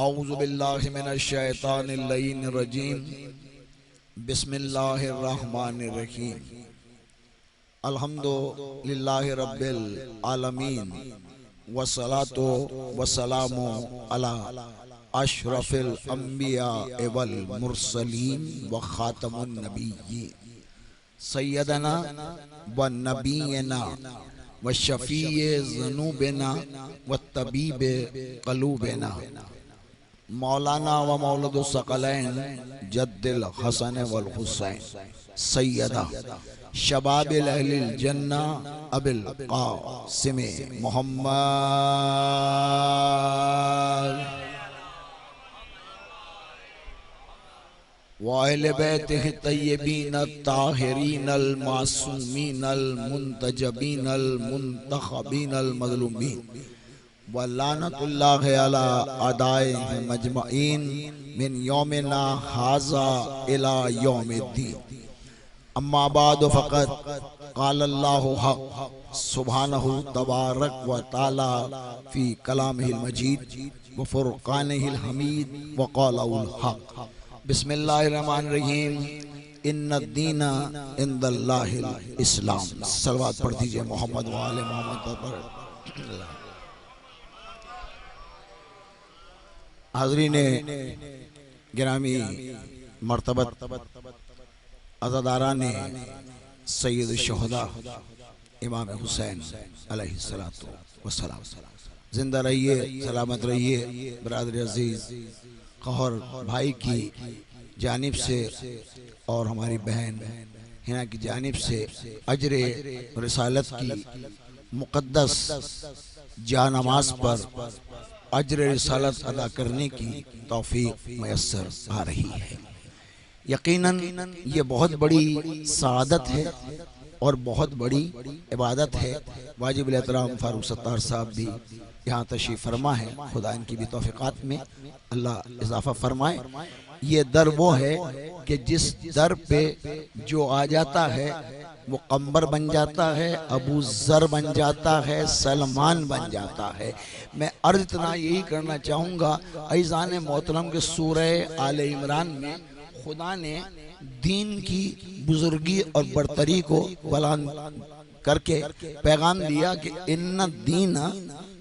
औज़ु बिल्लाहि मिनश शैतानिर रजीम। बिस्मिल्लाहिर रहमानिर रहीम। अल्हम्दुलिल्लाहि रब्बिल आलमीन वस्सलातु वस्सलामु अला अशरफिल अंबिया वल मुरसलीन व खातमुन नबिय्यीन सय्यदना व नबीना व शफीए ज़ुनूबिना व तबीबे क़लूबिना मौलाना व मौलदुस सकलैन जद्दिल हसन वल हुसैन सैयदा शबाबिल अहलिल जन्ना अबिल क़ासिम मोहम्मद व अहले बैतिहि तय्यबीन ताहिरीन अल मासूमीन अल मुंतजबीन अल मुंतखबीन अल मज़लूमीन व लानतुल्लाहि अला अदाइहि मजमईन मिन यौमिना हाज़ा इला यौमिद्दीन। अम्मा बाद फ़क़द क़ाल अल्लाहु हक़ सुब्हानहु तबारक व तआला फ़ी कलामिहिल मजीद व फ़ुरक़ानिहिल हमीद व क़ौलुल हक़। बिस्मिल्लाहिर रहमानिर रहीम। इन्नद्दीना इंदल्लाहिल इस्लाम। सलवात पढ़ दीजिए मोहम्मद व आले मोहम्मद पर। हाज़रीने गिरामी मर्तबत अज़ादाराने सैयद शुहदा इमाम हुसैन अलैहिस्सलातु वस्सलाम, जिंदा रहिए, सलामत रहिए। बरादर अजीज, कहर भाई की जानिब से और हमारी बहन हिना की जानिब से अजरे रिसालत की मुक़द्दस जानमाज पर अजरे रिसालत अदा करने की तौफीक मयस्सर आ रही है। यकीनन ये बहुत बड़ी सआदत है और बहुत बड़ी इबादत है। वाजिब एहतराम फारूक सत्तार साहब भी यहाँ तशरीफ़ फरमा है। खुदा इनकी भी तौफ़ीक़ात में अल्लाह इजाफ़ा फरमाए। ये दर वो है कि जिस दर पे जो आ जाता है वो कम्बर बन जाता है, अबू ज़र बन जाता है, सलमान बन जाता है। मैं अर्ज़ इतना यही करना चाहूँगा, अज़ीज़ान मोहतरम के सूरह आले इमरान में खुदा ने दीन की बुजुर्गी और बरतरी को बयान करके पैगाम दिया कि इन्ना दीन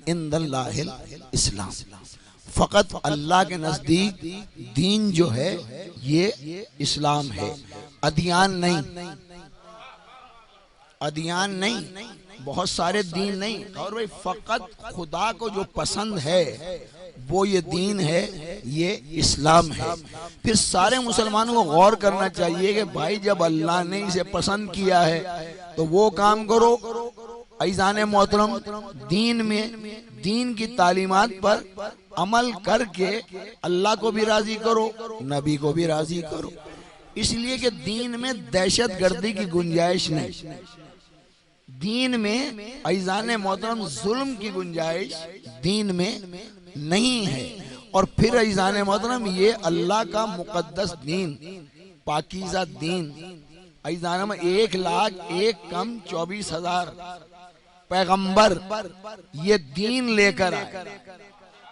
इंदल्लाहिल इस्लाम। फ़कत अल्लाह के नज़दीक दीन जो है ये इस्लाम है, अदियान नहीं। अदियान नहीं, बहुत सारे दीन नहीं। और भाई फ़कत खुदा को जो पसंद है वो ये दीन है, ये इस्लाम है। फिर सारे मुसलमानों को गौर करना चाहिए कि भाई जब अल्लाह ने इसे पसंद किया है तो वो काम करो। अज़ीज़ान मोहतरम, दीन में दीन की तालीमात पर अमल करके अल्लाह को भी राजी करो, नबी को भी राजी करो। इसलिए कि दीन में दहशत गर्दी की गुंजाइश नहीं, दीन में अज़ीज़ान मोहतरम जुल्म की गुंजाइश दीन में नहीं है। और फिर अज़ीज़ान मोहतरम ये अल्लाह का मुक़द्दस दीन, पाकीज़ा दीन। अज़ीज़ान में 1,01,000 कम 24,000 पैगंबर ये दीन लेकर आए।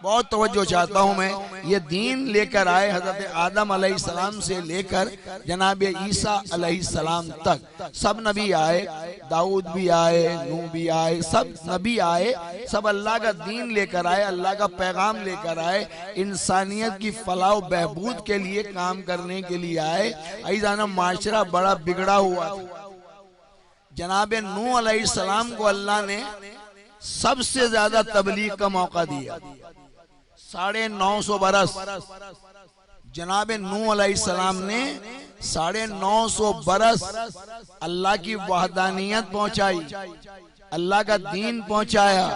बहुत तवज्जो चाहता हूँ मैं, ये दीन लेकर आए हज़रत आदम अलैहिस्सलाम से लेकर जनाब ईसा अलैहिस्सलाम तक। सब नबी आए, दाऊद भी आए, नूह भी आए, सब नबी आए, सब अल्लाह का दीन लेकर आए, अल्लाह का पैगाम लेकर आए, इंसानियत की फलाह बहबूद के लिए काम करने के लिए आए। अज़ीज़ाना माशरा बड़ा बिगड़ा हुआ था। जनाब नूह अलैहिस्सलाम को अल्लाह ने सबसे ज्यादा तबलीग का मौका दिया, 950 बरस। जनाब नूह अलैहिस्सलाम ने 950 बरस अल्लाह की वहदानियत पहुंचाई, अल्लाह का दीन पहुंचाया।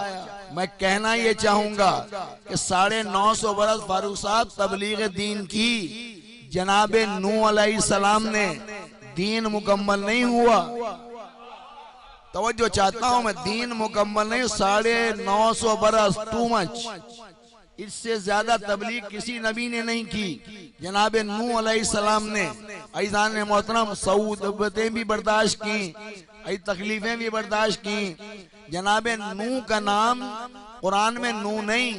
मैं कहना ये चाहूंगा कि 950 बरस फारूक साहब तबलीग दीन की, जनाब नूह अलैहिस्सलाम ने, दीन मुकम्मल नहीं हुआ। तवज्जो चाहता हूं मैं, दीन मुकम्मल नहीं, 950 बरस टू मच। इससे ज्यादा तबलीग किसी नबी ने नहीं की। जनाब नूह अलैहिस्सलाम ने अज़ीज़ान मोहतरम सऊदतें भी बर्दाश्त की, तकलीफें भी बर्दाश्त की। जनाब नूह का नाम कुरान में नूह नहीं,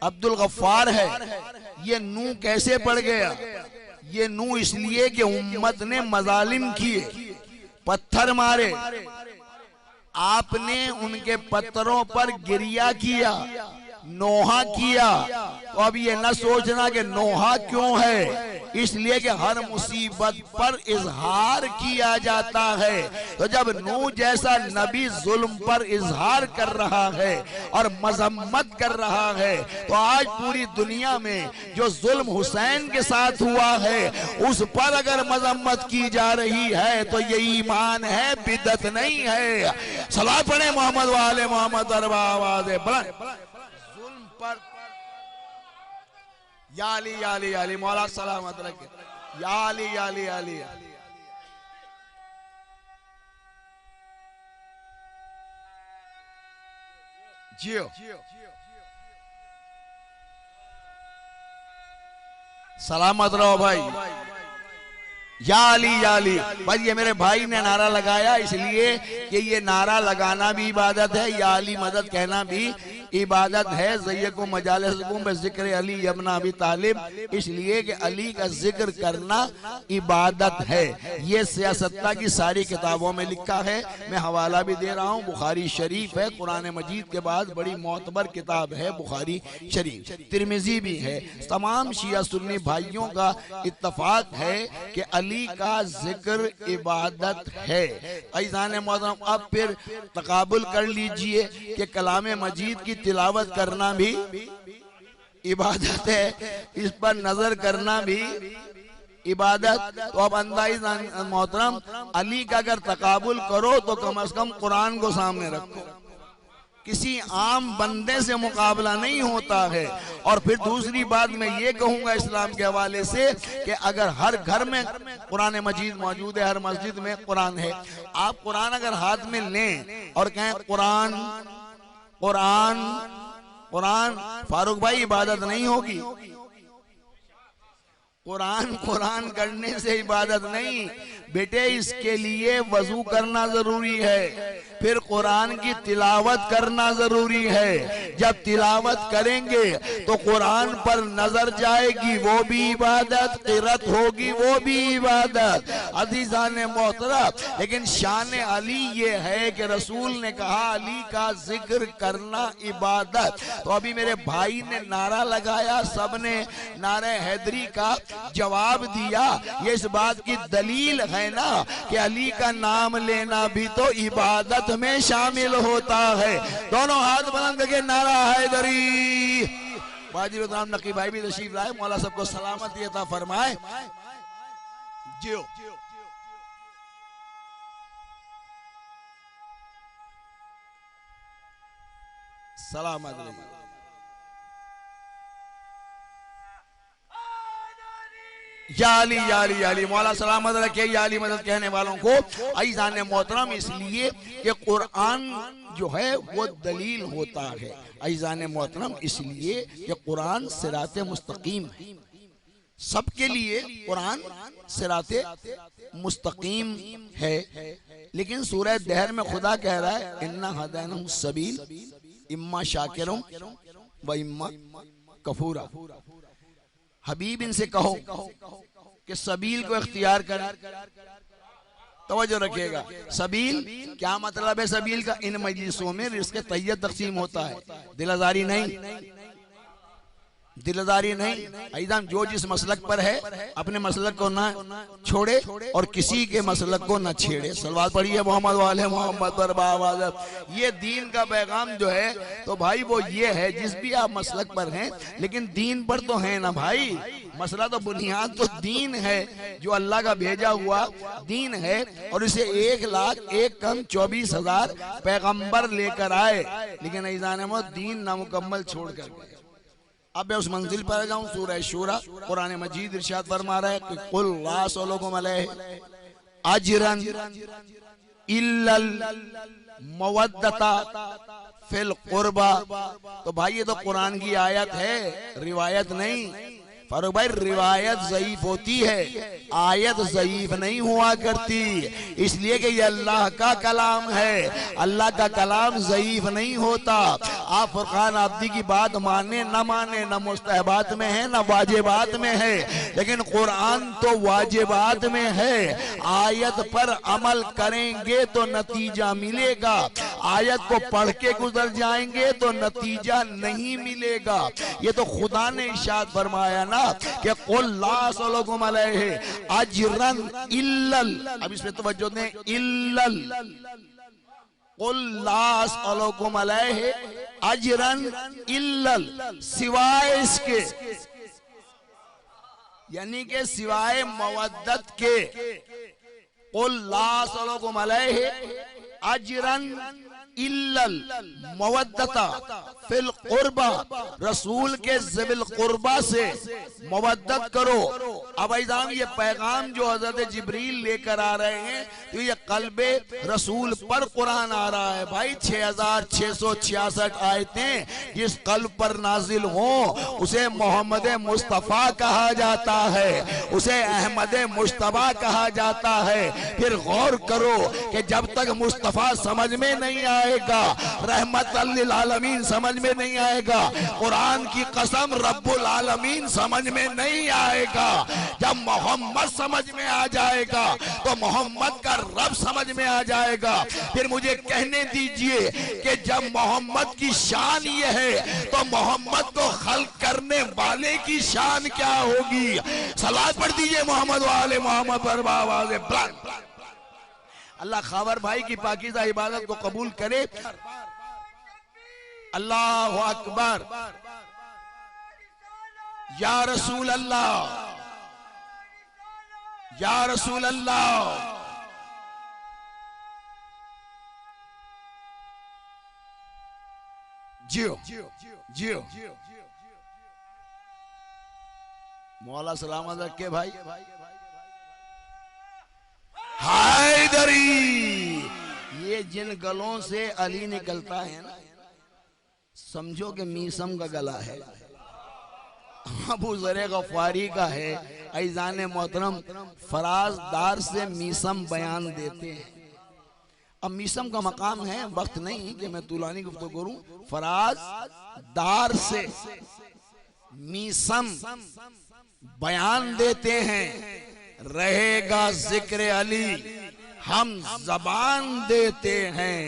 अब्दुल गफ्फार है। ये नू कैसे पड़ गया? ये नू इसलिए कि उम्मत ने मजालिम किए, पत्थर मारे, आपने उनके पत्थरों पर गिरिया किया, नोहा किया। तो अब ये न सोचना कि नोहा क्यों है, इसलिए कि हर मुसीबत पर इजहार किया जाता है। तो जब नूह जैसा नबी जुल्म पर इजहार कर रहा है और मजम्मत कर रहा है, तो आज पूरी दुनिया में जो जुल्म हुसैन के साथ हुआ है उस पर अगर मजम्मत की जा रही है तो ये ईमान है, बिदत नहीं है। सलाह पढ़े मोहम्मद वाले मोहम्मद आवाज़ जुल्म पर याली याली याली मौला सलामत रखे, याली याली याली जियो सलामत रहो भाई। याली याली भाई, ये मेरे भाई ने नारा लगाया इसलिए कि ये नारा लगाना भी इबादत है, याली मदद कहना भी इबादत है। ज़य्यकुम मजालिसकुम बिज़िक्र अली इब्न अबी तालिब, इसलिए कि अली का जिक्र करना इबादत है। ये सियासत्ता की सारी किताबों में लिखा है। मैं हवाला भी दे रहा हूँ, बुखारी शरीफ है, कुरान मजीद के बाद बड़ी मोतबर किताब है बुखारी शरीफ। तिरमिजी भी है। तमाम शिया सुन्नी भाइयों का इत्तफाक है कि अली का जिक्र इबादत है। ऐज़ान मोहतरम, अब फिर तकाबुल कर लीजिए कि कलाम मजीद की तिलावत करना भी इबादत है, इस पर नजर करना भी इबादत। तो अब अंदाज़ मोहतरम, अली का अगर तकाबुल करो तो कम से कम कुरान को सामने रखो, किसी आम बंदे से मुकाबला नहीं होता है। और फिर दूसरी बात मैं ये कहूंगा इस्लाम के हवाले से कि अगर हर घर में कुरान मजीद मौजूद है, हर मस्जिद में कुरान है, आप कुरान अगर हाथ में लें और कहें कुरान कुरान कुरान, फारूक भाई इबादत नहीं होगी। कुरान कुरान करने से इबादत नहीं बेटे, इसके लिए वजू करना जरूरी है, फिर कुरान की तिलावत करना जरूरी है। जब तिलावत करेंगे तो कुरान पर नजर जाएगी, वो भी इबादत, क़िरात होगी, वो भी इबादत। अज़ीज़ान मोहतरम, लेकिन शान अली ये है कि रसूल ने कहा अली का जिक्र करना इबादत। तो अभी मेरे भाई ने नारा लगाया, सबने नारे हैदरी का जवाब दिया। ये इस बात की दलील है ना कि अली का नाम लेना भी तो इबादत में शामिल होता है। दोनों हाथ बुलंद करके नारा हैदरी। वाजिब नाम नकी भाई भी तशरीफ लाए, मौला सबको सलामती अता फरमाए। जियो सलामत रहिए। याली याली याली मौला सलामत रखे, याली मदद कहने वालों को। ऐज़ान मोहतरम, इसलिए कि कुरान जो है वो दलील होता है। ऐज़ान मोहतरम, इसलिए कि कुरान सिराते मुस्तकीम है, सबके लिए कुरान सिराते मुस्तकीम है। लेकिन सूरह दहर में खुदा कह रहा है इन्ना हदैनाहु सबील इम्मा शाकिरुम व इम्मा कफूरा। हबीब इनसे कहो कि सबील को इख्तियार कर। तवज्जो रखिएगा, सबील क्या मतलब है? सबील का इन मजलिसों में रिज़्क़ तैयब तकसीम होता है, दिलदारी नहीं, दिलदारी नहीं। ऐदम जो जिस मसलक पर है अपने मसलक को ना छोड़े और किसी के मसलक को ना छेड़े। सलवात पढ़िए मोहम्मद वाले मोहम्मद पर बावजूद। ये दीन का पैगाम जो है तो भाई वो ये है, जिस भी आप मसलक पर हैं लेकिन दीन पर तो है ना भाई। मसला तो बुनियाद तो दीन है, जो अल्लाह का भेजा हुआ दीन है। और इसे 1,01,24,000 पैगंबर लेकर आए, लेकिन ऐज़ान मौत दीन नामुकम्मल छोड़ कर गए। अब मैं उस मंजिल पर जाऊं। सूरह शूरा कुरान मजीद इरशाद फरमा रहा है कि कुल ला सलुकुम अलैहि अजरन इल्लल मवद्दता फिल कुर्बा। तो भाई ये तो कुरान की आयत है, रिवायत नहीं। फारूक भाई रिवायत ज़ईफ होती है, आयत ज़ईफ नहीं हुआ करती, इसलिए कि ये अल्लाह का कलाम है। अल्लाह का कलाम ज़ईफ नहीं होता। आप फुरकान आब्दी की बात माने न माने, न मुस्तहबात में है न वाजिबात में है, लेकिन कुरान तो वाजिबात में है। आयत पर अमल करेंगे तो नतीजा मिलेगा, आयत को पढ़ के गुजर जाएंगे तो नतीजा नहीं मिलेगा। ये तो खुदा ने इरशाद फरमाया ना कि कुल ला असलुकुम अलैहि अजरन इल्लल, अब इसमें तवज्जो दें, इल्लल, कुल ला असलुकुम अलैहि अजरन इल्लल, सिवाय इसके, यानी कि सिवाय मवद्दत के, कुल ला असलुकुम अलैहि अजरन इल्लल मवद्दता फिल कुर्बा, रसूल के ज़िल कुर्बा से मवद्दत करो। अब ऐज़ाम ये पैगाम जो हज़रत जिब्रील लेकर आ रहे हैं, तो ये क़ल्बे रसूल पर कुरान आ रहा है भाई। 6666 आयतें जिस क़ल्ब पर नाजिल हो उसे मोहम्मद मुस्तफ़ा कहा जाता है, उसे अहमद मुश्तबा कहा जाता है। फिर गौर करो कि जब तक मुस्तफ़ा समझ में नहीं आएगा, रहमतल लिल आलमीन समझ में नहीं आएगा, कुरान की कसम रब्बुल आलमीन समझ में नहीं आएगा। जब मोहम्मद समझ में आ जाएगा तो मोहम्मद का रब समझ में आ जाएगा। फिर मुझे कहने दीजिए कि जब मोहम्मद की शान ये है तो मोहम्मद को खल्क करने वाले की शान क्या होगी। सलात पढ़ दीजिए मोहम्मद वाले मोहम्मद पर आवाज़ बुलंद। अल्लाह खावर भाई की पाकीज़ा इबादत को कबूल करे। अल्लाह अकबर, या रसूल अल्लाह, या रसूल अल्लाह। जियो जियो, मौला सलामत रखे भाई। हैदरी, ये जिन गलों से अली निकलता है ना, समझो कि मीसम का गला है, अबू ज़र गफ़ारी का है। ऐज़ान मोहतरम फराजदार से मीसम बयान देते हैं। अब मीसम का मकाम है, वक्त नहीं कि मैं तुलानी गुफ्तगू करूं। फराजदार से मीसम बयान देते हैं, रहेगा जिक्र अली हम जबान देते हैं।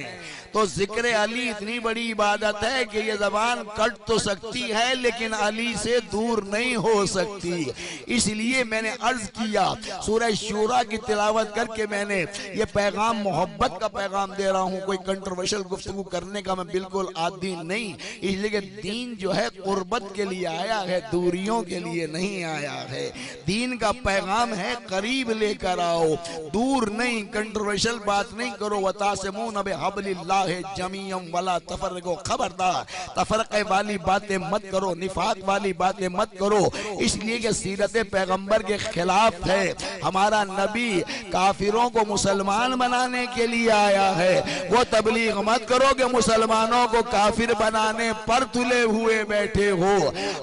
तो जिक्र अली इतनी बड़ी इबादत है कि ये जबान कट तो सकती है लेकिन अली से दूर नहीं हो सकती। इसलिए मैंने अर्ज किया, सूरह शूरा की तिलावत करके मैंने ये पैगाम, मोहब्बत का पैगाम दे रहा हूँ। कोई कंट्रोवर्शियल गुफ्तगू करने का मैं बिल्कुल आदी नहीं, इसलिए कि दीन जो है कुर्बत के लिए आया है, दूरियों के लिए नहीं आया है। दीन का पैगाम है करीब लेकर आओ, दूर नहीं, कंट्रोवर्शियल बात नहीं करो। वतासिमून बिहब्लिल्लाह जमीअम वला तफर्रको, खबरदार तफरक़े वाली बातें मत करो, निफाक वाली बातें मत करो, इसलिए कि सीरत पैगंबर के खिलाफ है। हमारा नबी काफिरों को मुसलमान बनाने के लिए आया है। वो तबलीग मत करो कि मुसलमानों को काफिर बनाने पर तुले हुए बैठे हो।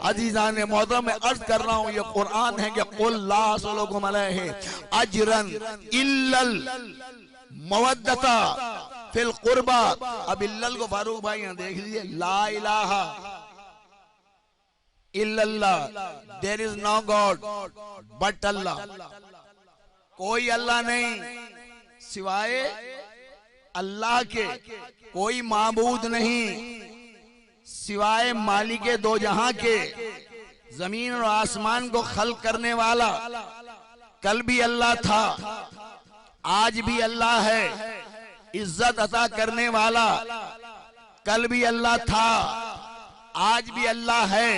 अजीजान मोहतरम, मैं अर्ज कर रहा हूँ, ये कुरान है कि कुल ला असलुकुम अलैहि अजरन इल्लल मवद्दता फिल कुर्बा। अब इल्लल को फारूक भाई यहां देख लीजिए, ला इलाहा इल्लल्लाह, there is no god but Allah, कोई अल्लाह नहीं सिवाय अल्लाह के, कोई माबूद नहीं सिवाय मालिके दो जहां के, जमीन और आसमान को खल्क करने वाला। कल भी अल्लाह था, आज भी अल्लाह है। इज्जत अता करने वाला, कल भी अल्लाह था, आज भी अल्लाह है।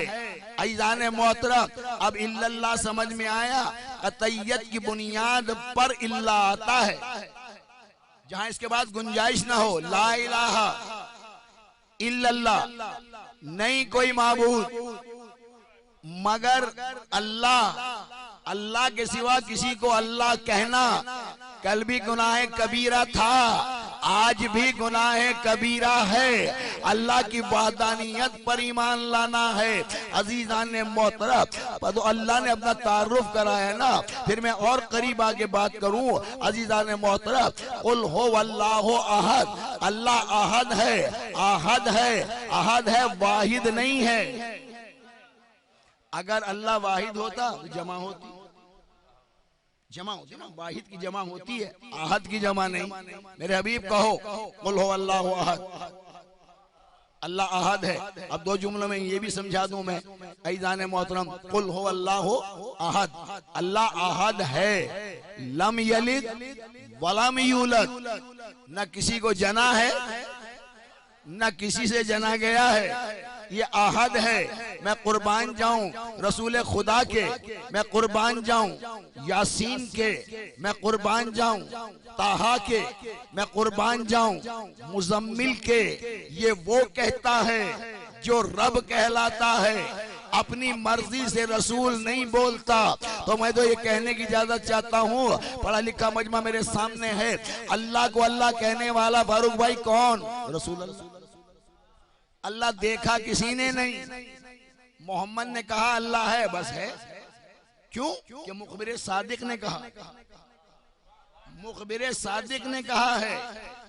ऐज़ान मोहतरम, अब इल्लल्लाह समझ में आया। कतैयत की बुनियाद पर इल्ला आता है, जहां इसके बाद गुंजाइश ना हो। ला इलाहा इल्लल्लाह, नहीं कोई माबूद मगर अल्लाह। अल्लाह के सिवा किसी को अल्लाह कहना कल भी गुनाह कबीरा था, आज भी गुनाह कबीरा है, अल्लाह की वहदानियत पर ईमान लाना है। अजीजान ने मोहतरम, तो अल्लाह ने अपना तारुफ कराया ना, फिर मैं और करीब आगे बात करूं। अजीजान ने मोहतरम, कुल हो अल्लाह अहद, अल्लाह अहद है, अहद है, अहद है, वाहिद नहीं है। अगर अल्लाह वाहिद होता तो जमा होती, जमा होती ना, वाहिद की जमा होती है, अहद की जमा नहीं। मेरे हबीब कहो कुल हो अल्लाह अहद, अल्लाह अहद है। अब दो जुमलों में ये भी समझा दूं मैं, ऐज़ान मोहतरम, कुल हो अल्लाह अहद, अल्लाह अहद है, लम यलिद वलम यूलद, न किसी को जना है न किसी से जना गया है, ये अहद है। मैं कुर्बान जाऊं रसूल खुदा के, मैं कुर्बान जाऊं यासीन के, मैं कुर्बान जाऊं ताहा के, मैं कुर्बान जाऊं मुजम्मिल के। ये वो कहता है जो रब कहलाता है, अपनी मर्जी से रसूल नहीं बोलता। तो मैं तो ये कहने की इजाजत चाहता हूँ, पढ़ा लिखा मजमा मेरे सामने है, अल्लाह को अल्लाह कहने वाला फारूक भाई कौन? रसूल अल्लाह। अल्लाह देखा किसी ने नहीं, मोहम्मद ने कहा अल्लाह है, बस है। क्यों? कि मुखबिर सादिक ने कहा, मुखबिर सादिक ने कहा है,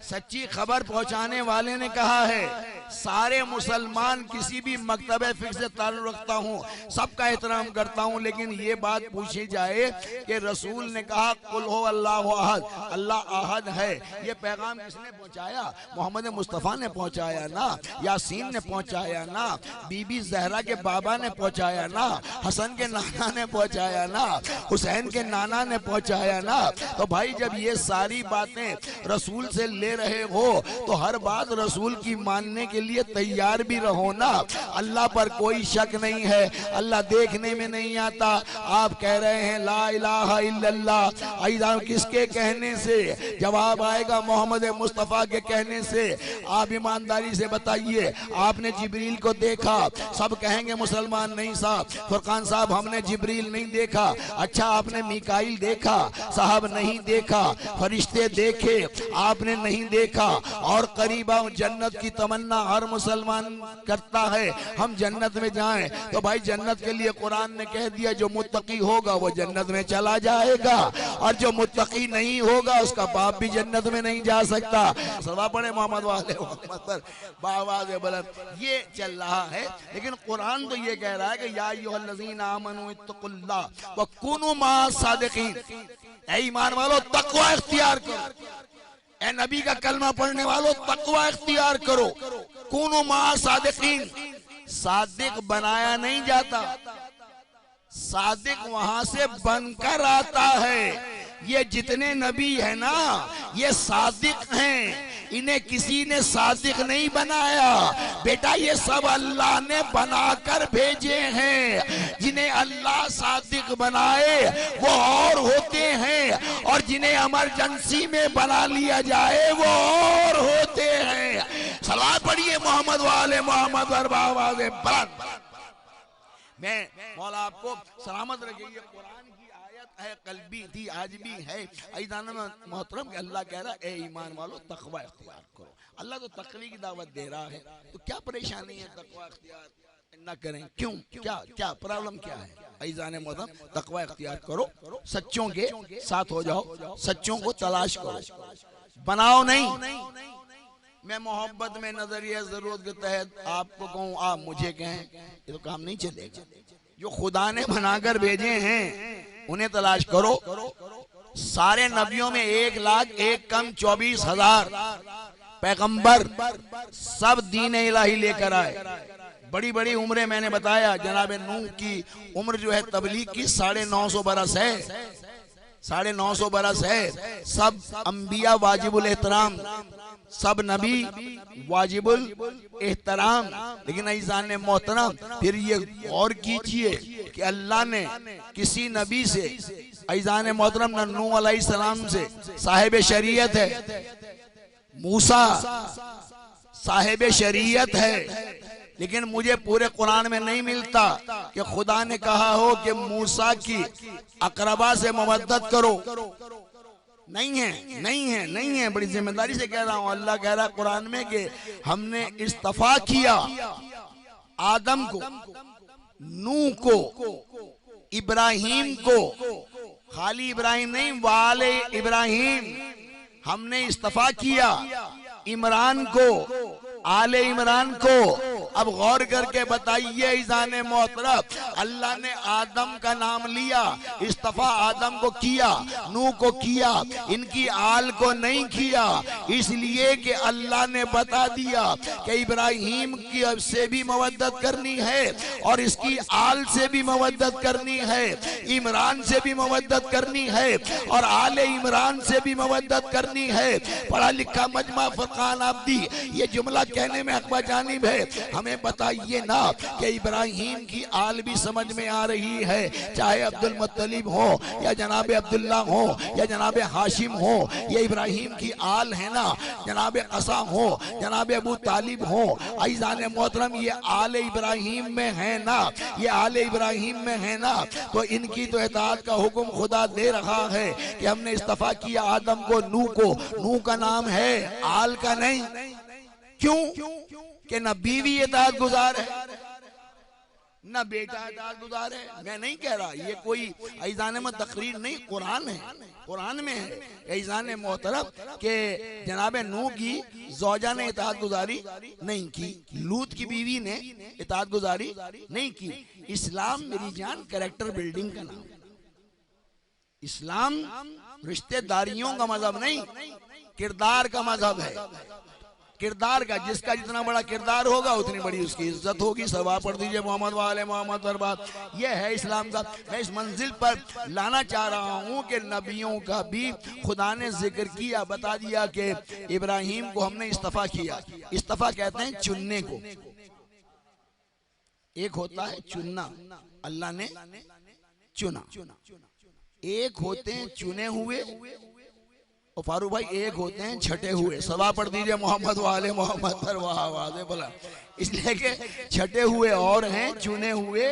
सच्ची खबर पहुंचाने वाले ने कहा है। सारे मुसलमान किसी भी मकतबे फिक्र से ताल्लुक रखता हूँ, सबका एहतराम करता हूँ, लेकिन ये बात पूछी जाए कि रसूल ने कहा कुल हो अल्लाह अहद, अल्लाह अहद है, ये पैगाम किसने पहुँचाया? मोहम्मद मुस्तफ़ा ने पहुँचाया ना, यासीन ने पहुँचाया ना, बीबी जहरा के बाबा ने पहुँचाया ना, हसन के नाना ने पहुँचाया ना, हुसैन के नाना ने पहुँचाया ना। तो भाई जब ये सारी बातें रसूल से ले रहे हो तो हर बात रसूल की मानने के लिए तैयार भी रहो ना। अल्लाह पर कोई शक नहीं है, अल्लाह देखने में नहीं आता। आप कह रहे हैं ला इलाहा इल्लल्लाह, ऐज़ान किसके कहने से? जवाब आएगा मोहम्मद मुस्तफ़ा के कहने से। आप ईमानदारी से बताइए, आपने जिब्रील को देखा? सब कहेंगे मुसलमान नहीं साहब, फुरकान साहब हमने जिब्रील नहीं देखा। अच्छा आपने मीकाईल देखा? साहब नहीं देखा। फरिश्ते देखे? आपने नहीं देखा। और करीबा जन्नत की तमन्ना हर मुसलमान करता है, हम जन्नत में जाएं। तो भाई जन्नत के लिए कुरान ने कह दिया जो मुत्तकी होगा वो जन्नत में चला जाएगा, और जो मुत्तकी नहीं होगा उसका बाप भी जन्नत में नहीं जा सकता। सवा पढ़े मोहम्मद वाले मोहम्मद पर बावाज़ बुलंद। ये चल रहा है, लेकिन कुरान तो ये कह रहा है कि या अय्युहल्लज़ीना आमनू इत्तक़ुल्लाह व कुनू मअस सादिक़ीन, ऐ ईमान वालों तक़वा इख्तियार करो। ए नबी का कलमा पढ़ने वालों तक़वा इख्तियार करो। कुनू मअस सादिक़ीन, सादिक बनाया नहीं जाता, सादिक वहां से बनकर आता है। ये जितने नबी है ना ये सादिक हैं, इन्हें किसी ने सादिक नहीं बनाया बेटा, ये सब अल्लाह ने बनाकर भेजे हैं। जिन्हें अल्लाह सादिक बनाए वो और होते हैं, और जिन्हें इमरजेंसी में बना लिया जाए वो और होते हैं। सलात पढ़िए मोहम्मद वाले मोहम्मद और बावाज़े बुलंद। मैं मौला आपको सलामत रखे। ये कुरान की आयत है, कल भी थी आज भी है। ऐज़ान मोहतरम के अल्लाह कह रहा है ए ईमान वालों तक़वा इख्तियार करो। अल्लाह तो तक़वी की दावत दे रहा है, तो क्या परेशानी है तक़वा इख्तियार न करें? क्यों? क्या क्या प्रॉब्लम क्या है? ऐज़ान मोहतरम तक़वा इख्तियार करो, सच्चों के साथ हो जाओ, सच्चों को तलाश करो, बनाओ नहीं। मैं मोहब्बत में नजरिया जरूरत के तहत आपको कहूँ, आप मुझे कहें, ये तो काम नहीं चलेगा। जो खुदा ने बनाकर भेजे हैं उन्हें तलाश करो। सारे नबियों में 1,01 कम 24,000 पैगंबर सब दीन इलाही लेकर आए। बड़ी बड़ी उम्रें मैंने बताया, जनाब नूह की उम्र जो है तबलीग की 950 बरस है, 950 बरस है। सब अंबिया वाजिबुल एहतराम, सब नबी वाजिबुल एहतराम। लेकिन ऐज़ान मोहतरम फिर ये गौर कीजिए कि अल्लाह ने किसी नबी से, ऐज़ान मोहतरम न नूह अलैहिस्सलाम से साहिब शरीयत है, मूसा साहिब शरीयत है, लेकिन मुझे पूरे कुरान में नहीं मिलता कि खुदा ने कहा हो कि मूसा की अकरबा से मवद्दत करो, नहीं है, नहीं है, नहीं है। बड़ी जिम्मेदारी से कह रहा हूं। अल्लाह कह रहा है कुरान में कि हमने इस्तफा किया आदम को, नूह को, इब्राहिम को, खाली इब्राहिम नहीं, वाले इब्राहिम। हमने इस्तफा किया इमरान को, आले इमरान को। अब गौर करके बताइए ईज़ान मोहतरम, अल्लाह ने आदम का नाम लिया, इस्तफा आदम को किया, नूह को किया, इनकी आल को नहीं किया, इसलिए कि अल्लाह ने बता दिया कि इब्राहिम की से भी मवद्दत करनी है और इसकी आल से भी मवद्दत करनी है, इमरान से भी मवद्दत करनी है और आले इमरान से भी मवद्दत करनी है। पढ़ा लिखा मजमा फरकान आब्दी ये जुमला कहने में अकबा जानिब है। हमें बताइए ना कि इब्राहिम की आल भी समझ में आ रही है, चाहे अब्दुल मुत्तलिब हो या जनाब अब्दुल्ला हो या जनाब हाशिम हो, ये इब्राहिम की आल है ना। जनाब क़सा हो, जनाब अबू तालिब हो, अज़ीज़ान मोहतरम ये आल इब्राहिम में है ना, ये आल इब्राहिम में है ना। तो इनकी तो इताअत का हुक्म खुदा दे रहा है कि हमने इस्तफा किया आदम को, नूह को। नूह का नाम है, आल का नहीं। क्यों? कि न बीवी इताअत गुजार है, न बेटा इताअत गुजार है। मैं नहीं कह रहा, ये कोई अज़ीज़ान में तकरीर नहीं, कुरान है, कुरान में है। अज़ीज़ान मोहतरम के जनाब नूह की ज़ौजा ने इताअत गुजारी नहीं की, लूत की बीवी ने इताअत गुजारी नहीं की। इस्लाम मेरी जान कैरेक्टर बिल्डिंग का नाम। इस्लाम रिश्तेदारियों का मजहब नहीं, किरदार का मजहब है। किरदार का, जिसका जितना बड़ा किरदार होगा उतनी बड़ी उसकी इज्जत होगी। सवा पढ़ दीजिए मोहम्मद वाले मोहम्मद बर्बाद। यह है इस्लाम का। मैं इस मंजिल पर लाना चाह रहा हूँ कि नबियों का भी खुदा ने जिक्र किया, बता दिया कि इब्राहिम को हमने इस्तफा किया। इस्तफा कहते हैं चुनने को। एक होता है चुनना, अल्लाह ने चुना। एक होते हैं चुने हुए और फारूक भाई एक होते हैं छटे हुए। सवा पढ़ दीजिए मोहम्मद वाले मोहम्मद पर वाह बोला। इसलिए कि छटे हुए और हैं, चुने हुए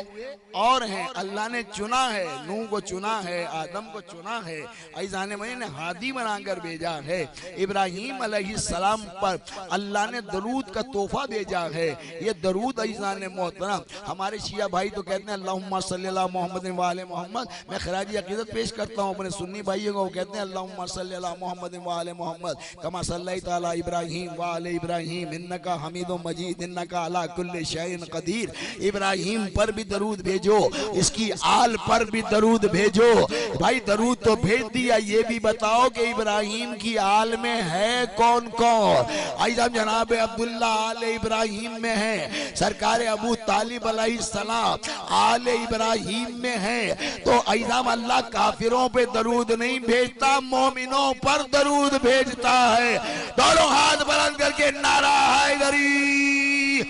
और हैं। अल्लाह ने चुना है, नूह को चुना है, आदम को चुना है, अज़ीज़ान मनी ने हादी बनाकर भेजा है। इब्राहीम अलैहिस्सलाम पर अल्लाह ने दरूद का तोहफा भेजा है। ये दरूद अज़ीज़ान मोहतरम हमारे शिया भाई तो कहते हैं अल्लाहुम्मा सल्ली अला मोहम्मद व आले मोहम्मद। मैं खराजी अक़ीदत पेश करता हूँ अपने सुन्नी भाइयों को, कहते हैं अल्लाहुम्मा सल्ली अला मोहम्मद व आले मोहम्मद कमा सल्लैता अला इब्राहीम व आले इब्राहीम इन्नका हमीदुम मजीद इन्नका अला कुल्लि शैइन कदीर। इब्राहीम पर भी दरूद भेजो, इसकी आल पर भी दरूद भेजो। भाई दरूद तो भेज दिया, ये भी बताओ कि इब्राहीम की आल में है कौन कौन। आइज़ाम जनाब अब्दुल्ला आले इब्राहीम में है, सरकार अबू तालिब अलैहिस्सलाम आले इब्राहीम में है। तो आइज़ाम अल्लाह काफिरों पे दरूद नहीं भेजता, मोमिनों पर दरूद भेजता है। दोनों हाथ बुलंद करके नारा हैदरी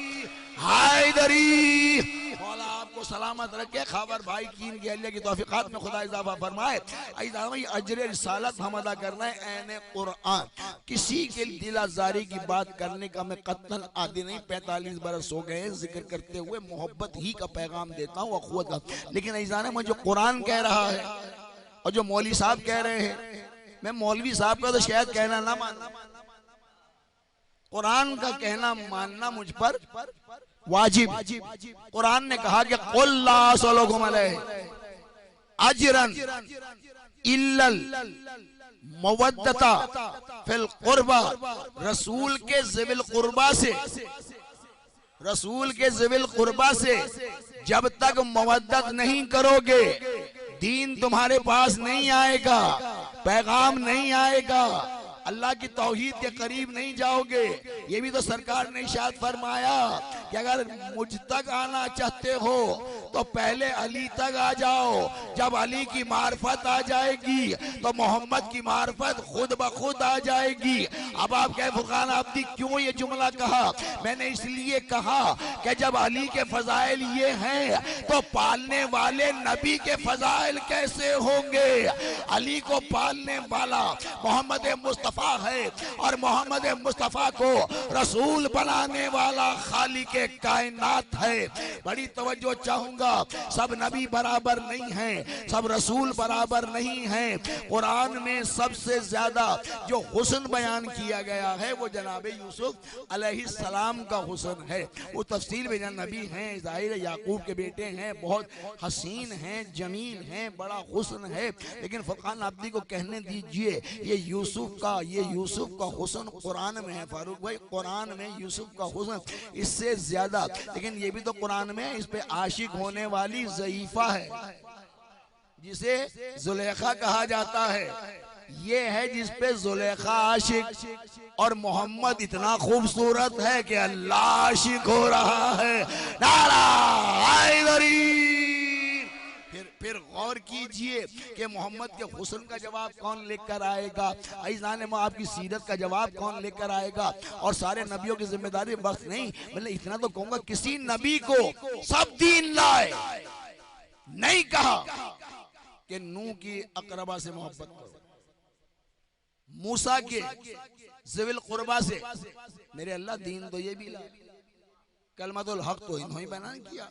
हैदरी। मौला आपको सलामत रखे, खबर भाई कीन की अल्लाह की तौफीकात में खुदा इजाफा फरमाए। अजर रिसालत हम अदा करना है ऐने कुरान। किसी के दिल आज़ारी की बात करने का मैं कत्तन आदि नहीं। 45 बरस हो गए जिक्र करते हुए मोहब्बत ही का पैगाम देता हूँ, अखुवत का। लेकिन अज़ीज़ान में जो कुरान कह रहा है और जो मौलवी साहब कह रहे हैं, मैं मौलवी साहब का तो शायद कहना ना मानना, कुरान का कहना मानना मुझ पर वाजिब। कुरान ने कहा कि कुल ला असलुकुम अलैहि अजरन इल्लल मवद्दता फिल कुर्बा। रसूल के ज़िविल कुर्बा से, रसूल के ज़िविल कुर्बा से जब तक मवद्दत नहीं करोगे दीन तुम्हारे पास नहीं आएगा, पैगाम नहीं आएगा, अल्लाह की तौहीद के करीब नहीं जाओगे। ये भी तो सरकार ने इरशाद फरमाया कि अगर मुझ तक आना चाहते हो तो पहले अली तक आ जाओ। जब अली की मार्फत आ जाएगी तो मोहम्मद की मार्फत खुद ब खुद आ जाएगी। अब आप कहे फुरकान आब्दी क्यों ये जुमला कहा? मैंने इसलिए कहा कि जब अली के फजाइल ये हैं तो पालने वाले नबी के फजाइल कैसे होंगे? अली को पालने वाला मोहम्मद मुस्तफा है और मोहम्मद मुस्तफा को रसूल बनाने वाला खालिक कायनात है। बड़ी तवज्जो चाहूंगा, सब नबी बराबर नहीं हैं, सब रसूल बराबर नहीं हैं। कुरान में सबसे ज्यादा जो हुस्न बयान किया गया है वो जनाब यूसुफ अलैहिस्सलाम का हुस्न है। वो तफसील में नबी हैं, ज़ाहिर याकूब के बेटे हैं, बहुत हसीन हैं, जमील हैं, बड़ा हुस्न है। लेकिन फरकान अब्दी को कहने दीजिए ये यूसुफ का हुस्न कुरान में है। फारूक भाई, कुरान में यूसुफ का हुस्न इससे ज्यादा, लेकिन ये भी तो कुरान में इस पे आशिक होने वाली ज़ईफा है जिसे जुलेखा कहा जाता है। ये है जिस पे जुलेखा आशिक और मोहम्मद इतना खूबसूरत है कि अल्लाह आशिक हो रहा है। नारा हैदरी। फिर गौर कीजिए कि मोहम्मद के हुस्न का जवाब कौन लेकर आएगा, अज़ीज़ान में आपकी सीरत का जवाब कौन लेकर आएगा। और सारे नबियों की जिम्मेदारी बस नहीं, मतलब इतना तो कहूंगा किसी नबी को सब दीन लाए नहीं कहा कि नूह की अकरबा से मोहब्बत करो, मूसा के ज़िविल कुर्बा से। मेरे अल्लाह दीन तो ये भी ला, कलमतुल हक तो इन्होंने बयान किया।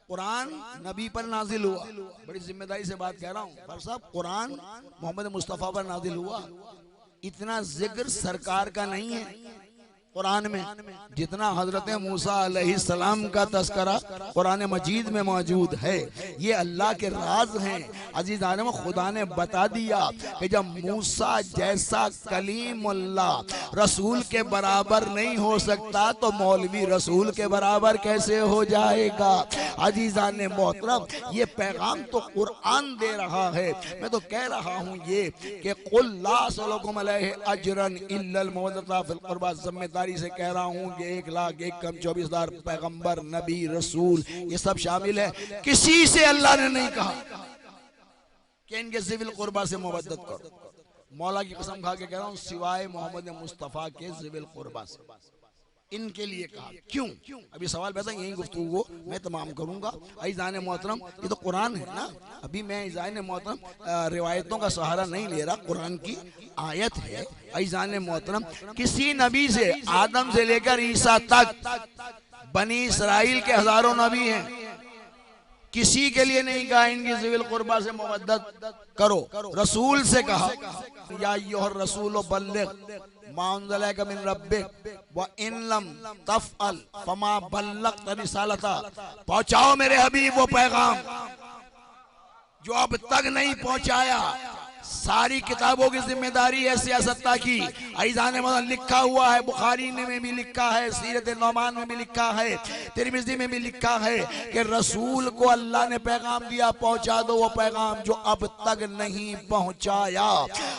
कुरान नबी पर नाजिल हुआ, बड़ी जिम्मेदारी से बात कह रहा हूँ पर साहब, कुरान मोहम्मद मुस्तफ़ा पर नाजिल हुआ। इतना जिक्र सरकार का नहीं है कुरान में जितना हजरत मूसा अलैहिस्सलाम का तस्करा कुरान मजीद में मौजूद है। ये अल्लाह के राज हैं। अजीज़ान में खुदा ने बता दिया कि जब मूसा जैसा कलीमुल्लाह रसूल के बराबर नहीं हो सकता तो मौलवी रसूल के बराबर कैसे हो जाएगा। अजीज़ान मोहतरम, ये पैगाम तो कुरान दे रहा है। मैं तो कह रहा हूँ ये कि कुल ला असअलुकुम अलैहि अजरन इल्लल मवद्दता फिल कुर्बा, जिम्मेदारी से कह रहा हूँ कि 1,01,24,000 पैगंबर नबी रसूल ये सब शामिल है। किसी से अल्लाह ने नहीं कहा कि इनके ज़िविल कुर्बा से मोहब्बत करो। मौला की कसम खा के कह रहा हूँ, सिवाय मोहम्मद मुस्तफ़ा के ज़िविल कुर्बा से इनके लिए कहा। क्यों? अभी सवाल पैदा, यही गुफ्तगू मैं तमाम करूंगा। अज़ीज़ान मोहतरम, ये तो कुरान है ना। अभी मैं अज़ीज़ान मोहतरम रिवायतों का सहारा नहीं ले रहा, कुरान की आयत है। अज़ीज़ान मोहतरम, किसी नबी से आदम से लेकर ईसा तक बनी इस्राइल के हजारों नबी हैं, किसी के लिए नहीं कहा इनकी ज़िविल कुर्बा से मोहब्बत करो। रसूल से कहा, या अय्युहर रसूल बल्लिग मा उनज़िला मिन रब्बिक व इन लम तफ़अल फमा बल्लग़्त रिसालता। पहुंचाओ मेरे हबीब वो पैगाम जो अब तक नहीं पहुंचाया। सारी किताबों की जिम्मेदारी है सियासत्ता की। अज़ीज़ान मोहतरम, लिखा हुआ है, बुखारी में भी लिखा है, सीरत नौमान में भी लिखा है, तिरमिज़ी में भी लिखा है कि रसूल को अल्लाह ने पैगाम दिया, पहुंचा दो वो पैगाम जो अब तक नहीं पहुंचाया।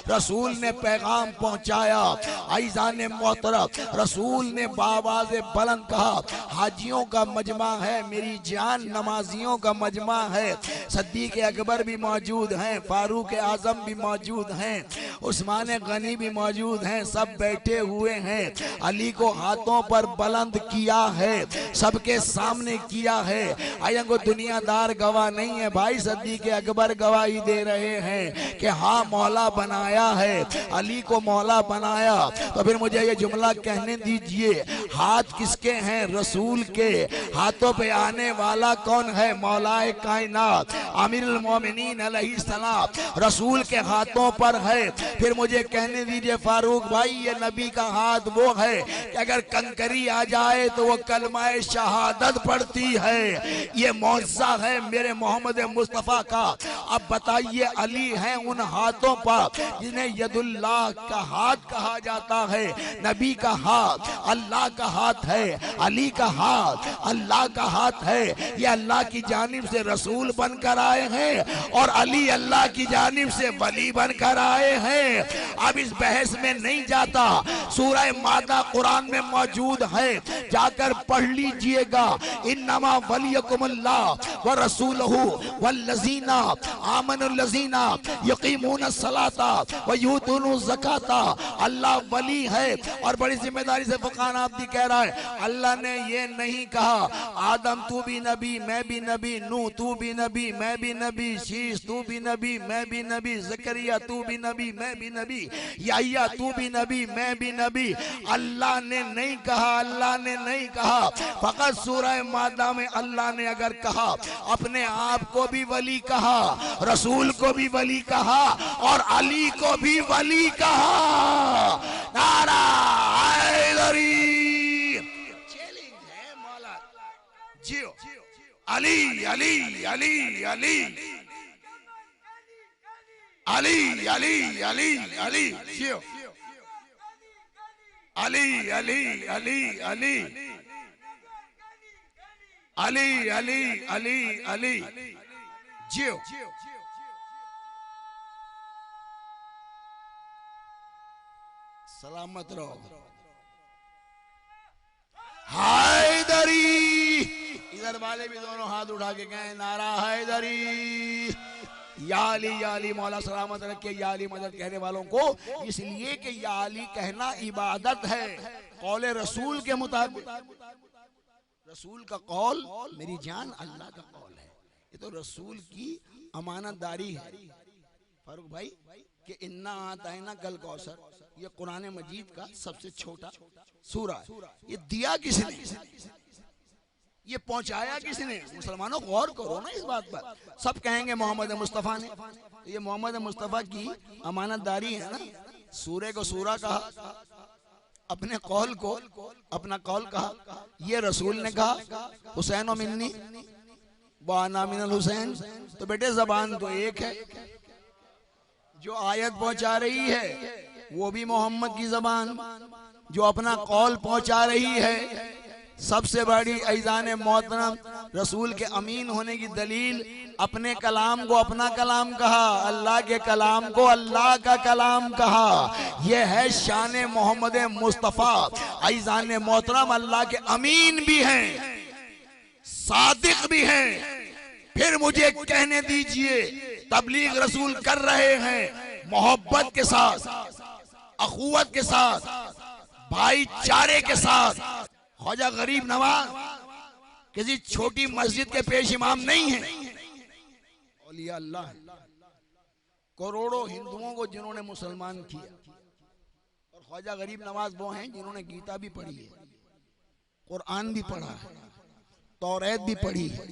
रसूल ने पैगाम पहुंचाया। अज़ीज़ान मोहतरम, रसूल ने बावाज़े बुलंद कहा, हाजियों का मजमा है मेरी जान, नमाजियों का मजमा है। सिद्दीक़ अकबर भी मौजूद हैं, फारूक आज़म भी मौजूद हैं, उस्मान गनी भी मौजूद हैं, सब बैठे हुए हैं। अली को हाथों पर बुलंद किया है, सबके सामने किया है। अयंगो दुनियादार गवाह नहीं है भाई, सिद्दीक़ अकबर गवाही दे रहे हैं कि हाँ मौला बनाया है, अली को मौला बनाया। तो फिर मुझे ये जुमला कहने दीजिए, हाथ किसके हैं? रसूल के। हाथों पे आने वाला कौन है? मौलाए कायनात अमीरुल मोमिनीन अलैहिस्सलाम रसूल के हाथों पर है। फिर मुझे कहने दीजिए फारूक भाई, ये नबी का हाथ वो है कि अगर कंकरी आ जाए तो वो कलमाए शहादत पढ़ती है। ये मौजज़ा है मेरे मोहम्मद मुस्तफ़ा का। अब बताइए, अली हैं उन हाथों पर जिन्हें यदुल्लाह का हाथ कहा जाता है। नबी का हाथ अल्लाह का हाथ है, अली का हाथ अल्लाह का हाथ है। ये अल्लाह की जानिब से रसूल बनकर आए हैं और अली अल्लाह की जानिब से वली बनकर आए हैं। अब इस बहस में नहीं जाता, सूरह मादा कुरान में मौजूद है, जाकर पढ़ लीजिएगा। इन्नमा वलियकुमुल्लाह व रसूलुहु वल्लज़ीना आमनुल्लज़ीना यकीमूनस सलाता व यूतूनुज़ ज़काता। अल्लाह वली है। और बड़ी जिम्मेदारी से फरकान अब्दी कह रहा है, अल्लाह ने ये नहीं कहा आदम तू भी नबी मैं भी नबी, नूह तू भी नबी मैं भी नबी, शीश तू भी नबी मैं भी नबी, ज़करिया तू भी नबी मैं भी नबी, याहिया तू भी नबी मैं भी नबी। अल्लाह ने नहीं कहा, अल्लाह ने नहीं कहा। फकत सूरह मादा में अल्लाह ने अगर कहा, अपने आप को भी वली कहा, रसूल को भी वली कहा और अली को भी वली कहा। नारा हैदरी चैलेंज है मौला जियो। अली अली अली अली अली अली अली अली जियो। अली अली अली अली अली अली अली अली जियो। सलामत रहो। हैदरी इधर वाले भी दोनों हाथ उठा के गए नारा हैदरी। या अली मौला सलामत रखे, या अली मदद कहने वालों को, इसलिए कि या अली कहना इबादत है कौले रसूल के मुताबिक। रसूल का कौल मेरी जान अल्लाह का कौल है। ये तो रसूल की अमानतदारी है फारूक भाई कि इन्ना आता है ना कल कौसर, ये कुरान मजीद का सबसे छोटा सूरा है। ये दिया किसने, ये पहुंचाया किसने? मुसलमानों गौर करो ना इस बात पर। सब कहेंगे मोहम्मद मुस्तफ़ा ने, ये मोहम्मद मुस्तफ़ा की अमानतदारी है ना। सूरे को सूरा कहा, अपने कौल को अपना कौल कहा। ये रसूल ने कहा हुसैन मिन्नी वाना मिनल हुसैन, तो बेटे जबान तो एक है। जो आयत पहुंचा रही है वो भी मोहम्मद की जबान, जो अपना कौल पहुंचा रही है सबसे बड़ी ऐज़ान मोहतरम रसूल के अमीन होने की दलील, अपने कलाम को अपना कलाम कहा, अल्लाह के कलाम को अल्लाह का कलाम कहा। यह है शान मोहम्मद मुस्तफ़ा। ऐज़ान मोहतरम अल्लाह के अमीन भी हैं, सादिक भी हैं। फिर मुझे कहने दीजिए, तबलीग रसूल कर रहे हैं मोहब्बत के साथ, अखुवत के साथ, भाईचारे के साथ। ख्वाजा गरीब नवाज किसी छोटी मस्जिद के पेश इमाम नहीं है, औलिया अल्लाह है। करोड़ों हिंदुओं को जिन्होंने मुसलमान किया, और ख्वाजा गरीब नवाज वो हैं जिन्होंने गीता भी पढ़ी है, कुरान भी पढ़ा है, तौरात भी पढ़ी है,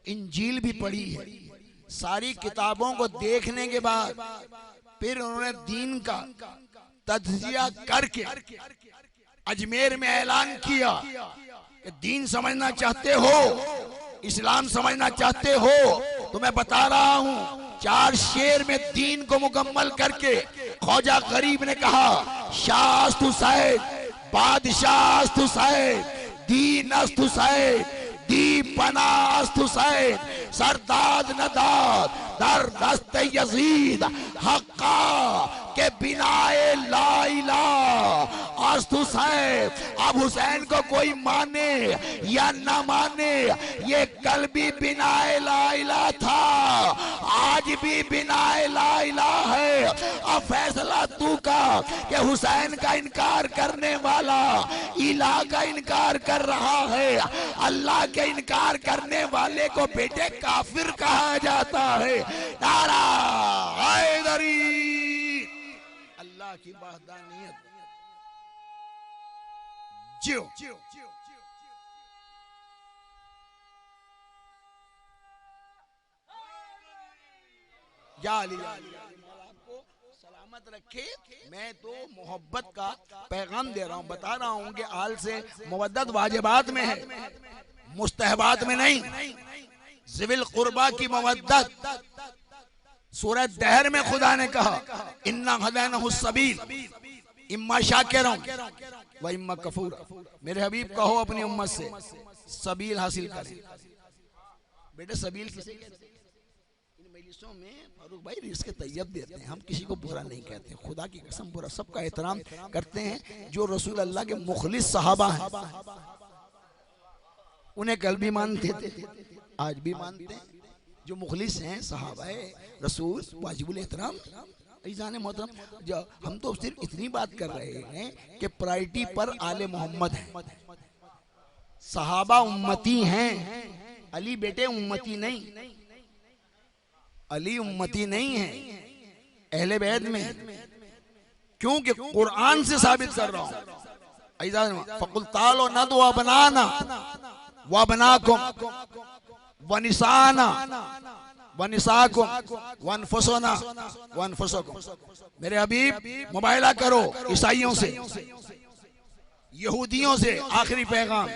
इंजील भी पढ़ी है। सारी किताबों को देखने के बाद फिर उन्होंने दीन का तज्जिया करके अजमेर में ऐलान किया कि दीन समझना चाहते हो, इस्लाम समझना चाहते हो, तो मैं बता रहा हूं 4 शेर में दीन को मुकम्मल करके ख्वाजा गरीब ने कहा, शास्तु सैद बादशाह सैद दीन अस्तु सैद दी पनास्तु सैद सरदाद नदाद दर दस्त यजीद हक्का के बिनाए ला इलाहा अस्तु सैद। अब हुसैन को कोई माने या ना माने, ये कल भी बिनाए ला इलाहा था, आज भी बिनाए ला इलाहा है। अब फैसला तू का कि हुसैन का इनकार करने वाला इलाह का इनकार कर रहा है। अल्लाह के इनकार करने वाले को बेटे काफिर कहा जाता है। नारा हैदरी, अल्लाह की वहदानियत जियो। या अली आपको सलामत रखे। मैं तो मोहब्बत का पैगाम दे रहा हूं, बता रहा हूं कि आल से मुवद्दत वाजिबात में है, मुस्तहबात में नहीं। ज़िविल कुर्बा की मवद्दत सूरह दहर में खुदा ने कहा, इन्ना हदैनहु सबील इम्मा शाकिरा व इम्मा कफूरा। मेरे हबीब कहो अपनी उम्मत से सबील हासिल करें। बेटे सबील किसे कहते हैं? इन मजलिसों में फारूक भाई रिज़्क़ तैयब देते हैं, हम किसी को बुरा नहीं कहते, खुदा की कसम पूरा सबका एहतराम करते हैं। जो रसूल अल्लाह के मुखलिस सहाबा हैं उन्हें कल भी मानते थे, आज भी मानते हैं। जो मुखलिस हैं सहाबाए रसूल वाजिबुल एहतराम ऐज़ान मोहतरम। हम तो सिर्फ इतनी बात कर रहे हैं कि प्रायोरिटी पर आले मोहम्मद है, सहाबा उम्मती हैं, अली बेटे उम्मती नहीं, अली उम्मती नहीं है। अहले बैत में, क्योंकि कुरान से साबित कर रहा हूं। फकुल तालो न दो बनाना व बनाकुम व निसाना व निसाकुम व अनफुसना व अनफुसकुम। मेरे हबीब मुबाहिला करो ईसाइयों से, यहूदियों से। आखिरी पैगाम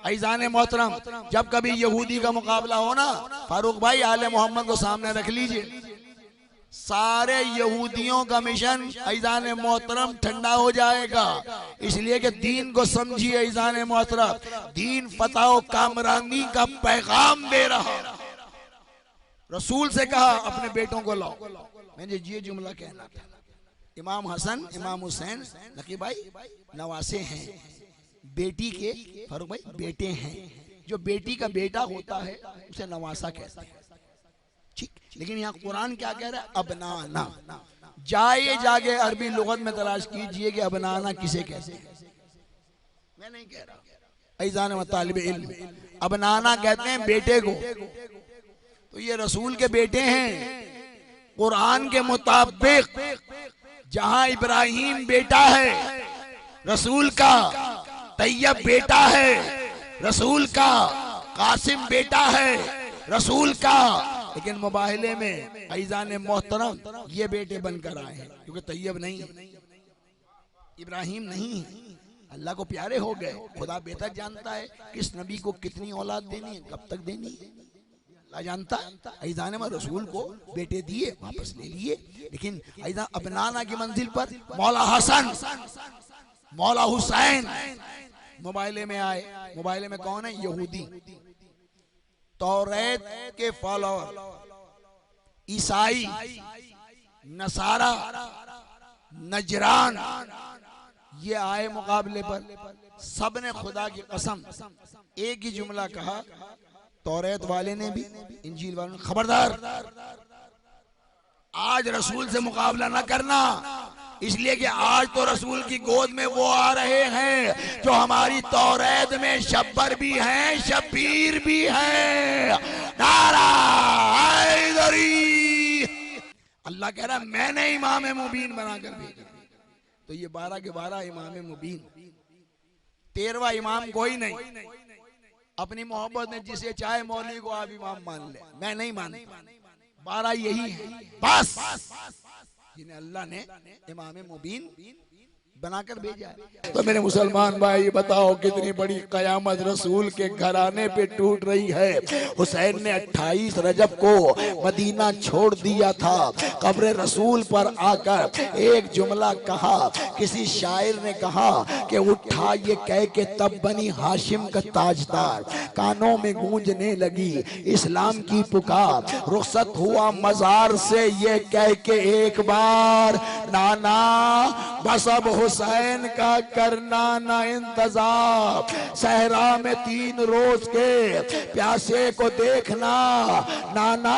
ऐज़ान मोहतरम, जब कभी यहूदी का मुकाबला हो ना, फारूक भाई आले मोहम्मद को सामने रख लीजिए। सारे यहूदियों का मिशन ऐज़ान मोहतरम ठंडा हो जाएगा। इसलिए कि दीन को समझिए ऐज़ान मोहतरम, दीन फतह कामरानी का पैगाम दे रहा। रसूल से कहा अपने बेटों को लाओ, मैंने ये जुमला कहना था। इमाम हसन इमाम हुसैन नकी भाई नवासे हैं, बेटी के फारूक भाई बेटे हैं। जो बेटी का बेटा होता है उसे नवासा कहते हैं, ठीक। लेकिन यहाँ कुरान क्या कह रहा है? अबनाना। जाए जाके अरबी लुगत में तलाश कीजिए कि अबनाना किसे कहते हैं। मैं नहीं कह रहा, ऐज़ान व तालिब इल्म अबनाना कहते हैं बेटे को। तो ये रसूल के बेटे हैं। कुरान के मुताबिक जहां इब्राहिम बेटा है रसूल का, तैयब बेटा है रसूल का, कासिम बेटा है रसूल का, लेकिन मुबाहिले में ऐज़ान मोहतरम ये बेटे बनकर आए हैं, क्योंकि तैयब नहीं, इब्राहिम नहीं है। अल्लाह को प्यारे हो गए। खुदा बेहतर जानता है किस नबी को कितनी औलाद देनी है, कब तक देनी है, अल्लाह जानता है। ऐज़ान में रसूल को बेटे दिए, वापस ले लिए। लेकिन ऐज़ान अबनाना की मंजिल पर मौला हसन मौला हुसैन मुबाहिले में आए। मुबाहिले में कौन है? यहूदी, तौरात के फॉलोअर, ईसाई, नसारा, नजरान, ये आए मुकाबले पर। सब ने खुदा की कसम एक ही जुमला कहा, तौरात वाले ने भी, इंजील वाले ने, खबरदार आज रसूल से मुकाबला न करना। इसलिए कि आज तो रसूल की गोद में वो आ रहे हैं जो हमारी तौरात में शब्बर भी हैं, शब्बीर भी हैं। नारा हैदरी। अल्लाह कह रहा है मैंने इमाम मुबीन बनाकर भेजा। तो ये 12 के 12 इमाम मुबीन, 13वां इमाम कोई नहीं। अपनी मोहब्बत में जिसे चाहे मौलवी को आप इमाम मान ले, मैं नहीं मानता। 12 यही है बस, जिन्हें अल्लाह ने इमाम मुबीन बनाकर भेजा है। तो मेरे मुसलमान भाई बताओ कितनी बड़ी कयामत रसूल के घराने पे टूट रही है। हुसैन ने 28 रजब को मदीना छोड़ दिया था। कब्र रसूल पर आकर एक जुमला कहा। किसी शायर ने कहा कि उठा ये कह के तब बनी हाशिम का ताजदार, कानों में गूंजने लगी इस्लाम की पुकार, रुखसत हुआ मजार से ये कह के एक बार, नाना बस अब हुसैन का करना ना इंतजार, सहरा में 3 रोज के प्यासे को देखना, नाना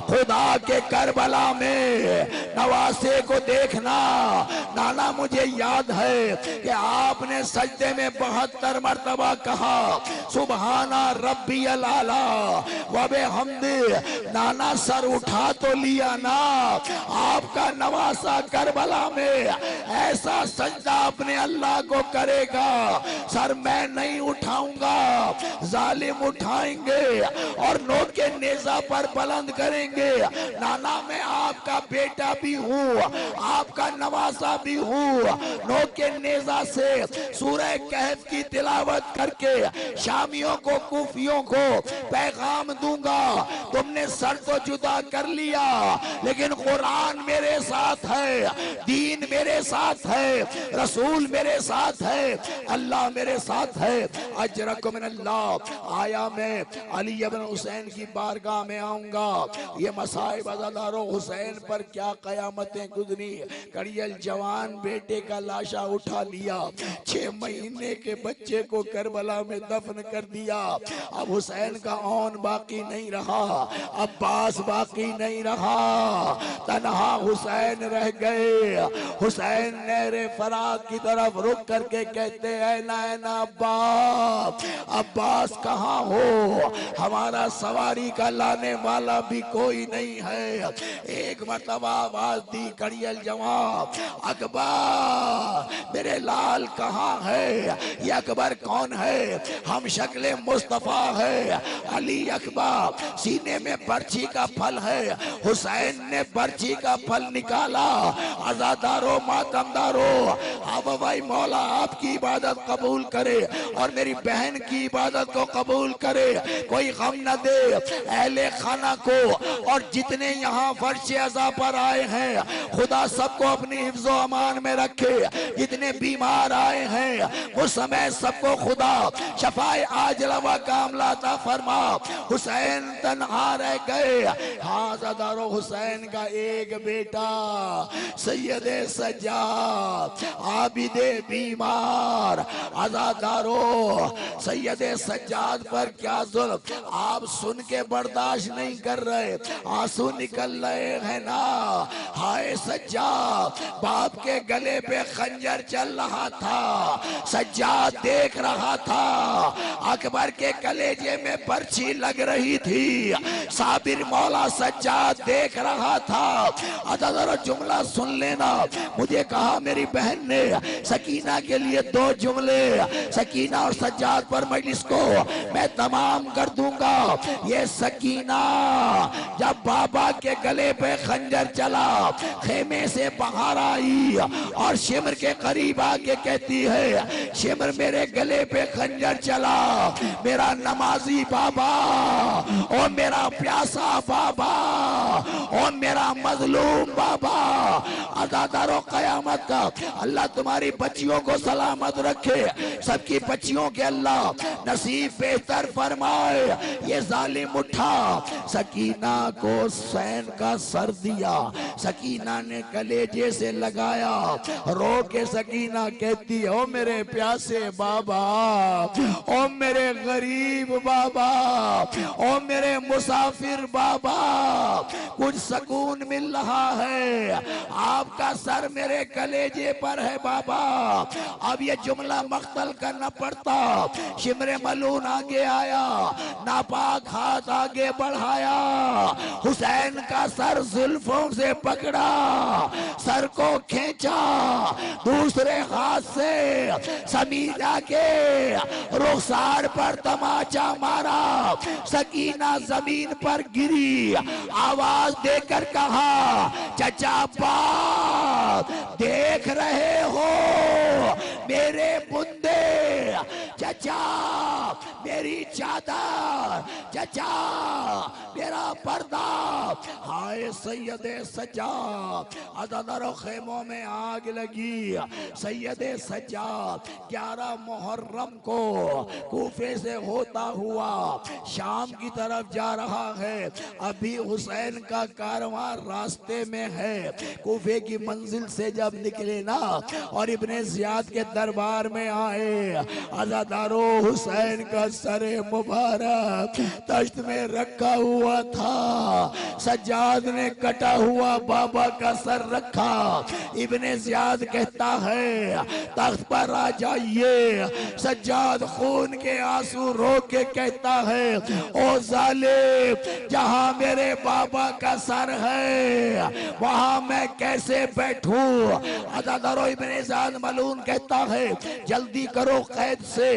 खुदा के करबला में नवासे को देखना। नाना मुझे याद है कि आपने सजदे में 72 मरतबा कहा सुबहाना रब्बी अला व बिहम्दी। नाना सर उठा तो लिया ना, आपका नवासा करबला में ऐसा सजदा अपने अल्लाह को करेगा, सर मैं नहीं उठाऊंगा, जालिम उठाएंगे और नोट के नेजा पर बुलंद करेंगे। नाना मैं आपका बेटा भी हूँ, आपका नवासा भी हूँ। नोट के नेजा से सूरह कहफ की तिलावत करके शामियों को कूफियों को पैगाम दूंगा, तुमने सर तो जुदा कर लिया लेकिन कुरान मेरे साथ है, दीन मेरे साथ है, रसूल मेरे साथ है, अल्लाह मेरे साथ है। अजरकुम मिनल्लाह। आया मैं अली इब्न हुसैन की बारगाह में आऊंगा। ये मसाइब अज़ादारो हुसैन पर क्या कयामतें गुजरी। कड़ियल जवान बेटे का लाशा उठा लिया, 6 महीने के बच्चे को करबला में दफन कर दिया। अब हुसैन का औन बाकी नहीं रहा, अब्बास बाकी नहीं रहा, तन्हा हुसैन रह गए। हुसैन नहरे फरात की तरफ रुक करके कहते हैं नाना अब्बास, अब्बास कहाँ हो, हमारा सवारी का लाने वाला भी कोई नहीं है। एक मरतबा आवाज दी कड़ियल जवाब, अकबर मेरे लाल कहाँ है? ये अकबर कौन है? हम शक्ले मुस्तफा है। अली अकबर सीने में बर्छी का फल है। हुसैन ने बर्छी का फल निकाला। आजादारो मातमदारो, अब भाई मौला आपकी इबादत कबूल करे और मेरी बहन की इबादत को कबूल करे, कोई गम न दे अहले खाना को। और जितने यहाँ फर्श अज़ा पर आए हैं, खुदा सबको अपनी हिफ्ज़ो अमान में रखे। जितने बीमार आए हैं उस समय सबको खुदा शफाए आजिला व कामिला अता फरमा। हुसैन तन्हा रह गए। आज़ादारो हुसैन का एक बेटा सैयदे सज्जाद आबिदे बीमार। आज़ादारो सैयदे सज्जाद पर क्या जुल्म, आप सुन के बर्दाश्त नहीं कर रहे, आंसू निकल रहे हैं ना। हाय सज्जाद, बाप के गले पे खंजर चल रहा था, सज्जाद देख रहा था। अकबर के कलेजे में पर्ची लग रही थी, साबिर मौला सज्जाद देख रहा था। अदा जुमला सुन लेना, मुझे कहा मेरी बहन ने सकीना के लिए 2 जुमले, सकीना और सज्जाद पर मजलिस को मैं तमाम कर दूंगा। ये सकीना जब बाबा के गले पे खंजर चला, खेमे से बाहर आई और शिमर के करीब आके कहती है, शिमर मेरे गले पे खंजर चला, मेरा नमाजी बाबा और मेरा प्यासा बाबा और मेरा मजलूम बाबा। अदादारो कयामत का अल्लाह तुम्हारी बच्चियों को सलामत रखे, सबकी बच्चियों के अल्लाह नसीब बेहतर फरमाए। ये जालिम उठा, सकीना को हुसैन का सर दिया, सकीना ने कलेजे से लगाया, रो के सकीना कहती है, ओ मेरे प्यासे बाबा, ओ मेरे गरीब बाबा, ओ मेरे मुसाफिर बाबा, कुछ सुकून मिल रहा है, आपका सर मेरे कलेजे पर है बाबा। अब ये जुमला मख्तल करना पड़ता। शिमरे मलून आगे आया, नापाक हाथ आगे बढ़ाया, हुसैन का सर जुल्फों से पकड़ा, सर को खींचा, दूसरे हाथ से समीना के रुखसार पर तमाचा मारा, सकीना जमीन पर गिरी, आवाज देकर कहा, चचा बाप देख रहे हो मेरे बुंदे, चचा मेरी चादर, चचा मेरा पर्दा। हाय सैयदे सज्जाद, अज़ादारो खेमों में आग लगी। सैयदे सज्जाद 11 मुहर्रम को कूफे से होता हुआ शाम की तरफ जा रहा है। अभी हुसैन का कारवां रास्ते में है। कूफे की मंजिल से जब निकले ना और इब्ने ज़ियाद के दरबार में आए, अज़ादारो हुसैन का सरे मुबारक तश्त में रखा हुआ था। सज्जाद ने कटा हुआ बाबा का सर रखा। इब्ने ज़ियाद कहता है, तख्त पर आ जाइए। सज्जाद खून के आंसू रो के कहता है, ओ जालिम, जहां मेरे बाबा का सर है वहां मैं कैसे बैठूं। अज़ादारो इब्ने ज़ियाद मलून कहता है, जल्दी करो, कैद से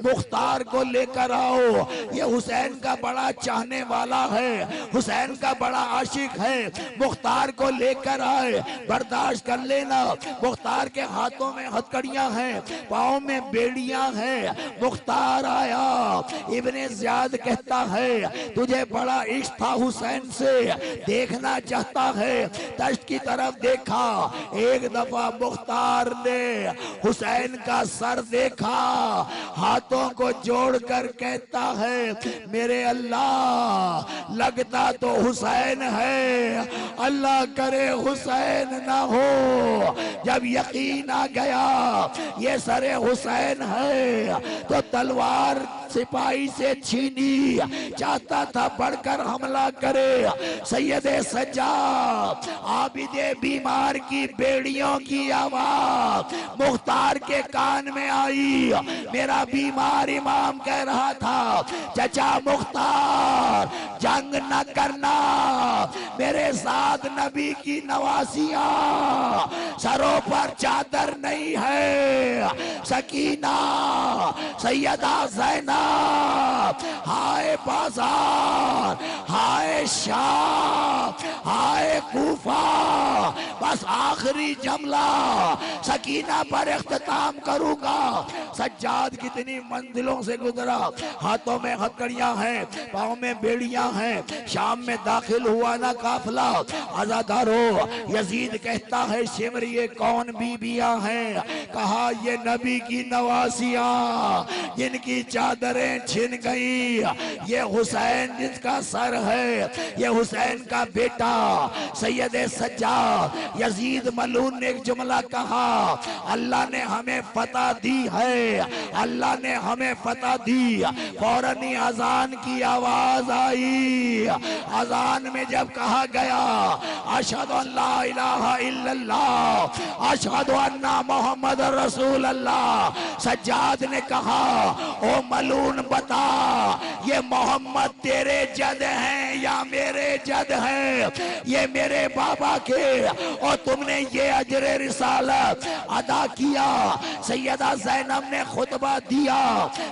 मुख्तार को लेकर आओ। ये हुसैन का बड़ा चाहने वाला है, हुसैन का बड़ा आशिक है, मुख्तार को लेकर आए। बर्दाश्त कर लेना, मुख्तार के हाथों में हथकड़ियां हैं, पाँव में बेड़ियां हैं। मुख्तार आया। इब्ने ज़ियाद कहता है, तुझे बड़ा इश्क था हुसैन से, देखना चाहता है। तश्त की तरफ देखा, एक दफा मुख्तार ने हुसैन का सर देखा, हाथों को जोड़कर कहता है, मेरे अल्लाह, लगता तो हुसैन है, अल्लाह करे हुसैन ना हो। जब यकीन आ गया ये सरे हुसैन है तो तलवार सिपाही से छीनी, चाहता था बढ़कर हमला करे। सैयदे सज्जाद आबिदे बीमार की बेड़ियों की आवाज मुख्तार के कान में आई। मेरा बीमार इमाम कह रहा था, चचा मुख्तार जंग न करना, मेरे साथ नबी की नवासियां, सरों पर चादर नहीं है, सकीना, सैयदा ज़ैनब, हाय बाजार, हाय शाम, हाय कूफा। बस आखिरी जमला सकीना पर इख्तिताम करूंगा। सज्जाद कितनी मंजिलों से गुजरा, हाथों में हथकड़ियां हैं, पाँव में बेड़ियां हैं, शाम में दाखिल हुआ ना काफिला। आजादारो, यजीद कहता है शिमर ये कौन बीबियां हैं? कहा ये नबी की नवासियां जिनकी चादरें छिन गई, ये हुसैन जिसका सर है, ये हुसैन का बेटा सैयद सज्जाद। यजीद मलून ने एक जुमला कहा, अल्लाह ने हमें फतह दी है, अल्लाह ने हमें फतह दी। फौरन ही अजान की आवाज आई। अजान में जब कहा गया अशहदु अल्ला इलाहा इल्लल्लाह, अशहदु अन्ना मोहम्मद रसूल अल्लाह, सज्जाद ने कहा ओ मलून बता ये मोहम्मद तेरे जद हैं या मेरे जद हैं? ये मेरे बाबा के, और तुमने ये अजर रिसालत अदा किया। सैयदा ज़ैनब ने खुतबा दिया।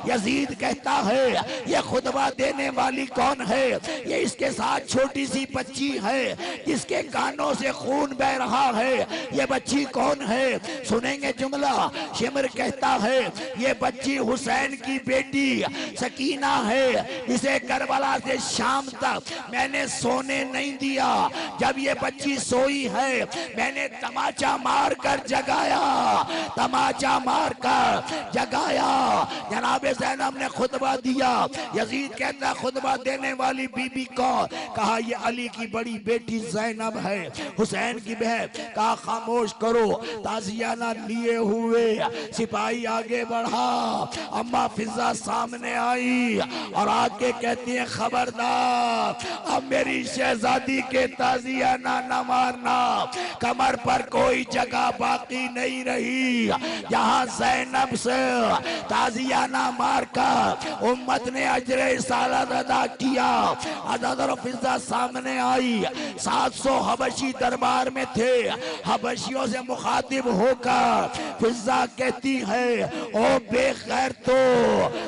यजीद कहता है ये खुतबा देने वाली कौन है? ये इसके साथ छोटी सी बच्ची है जिसके कानों से खून बह रहा है। ये बच्ची कौन है? सुनेंगे जुमला। शिमर कहता है ये बच्ची हुसैन की बेटी सकीना है, जिसे करबला से शाम तक मैंने सोने नहीं दिया। जब ये बच्ची सोई है मैंने तमाचा मार कर जगाया, तमाचा मार कर जगाया। जनाबे ज़ैनब ने खुतबा दिया। यजीद कहता खुतबा देने वाली बीबी कौन? कहा ये अली की बड़ी बेटी ज़ैनब है, हुसैन की बहन। कहा खामोश करो। ताजियाना लिए हुए सिपाही आगे बढ़ा। अम्मा फिजा सामने आई और आके कहती है खबरदार अब मेरी शहजादी के ताजियाना न मारना, कमर पर कोई जगह बाकी नहीं रही। जहां ज़ैनब से ताजियाना मारकर उम्मत ने अजरे रिसालत अदा किया। अज़ादर फिजा सामने आई। 700 हबशी दरबार में थे। हबशियों से मुखातिब होकर फिजा कहती है ओ बेखैर, तो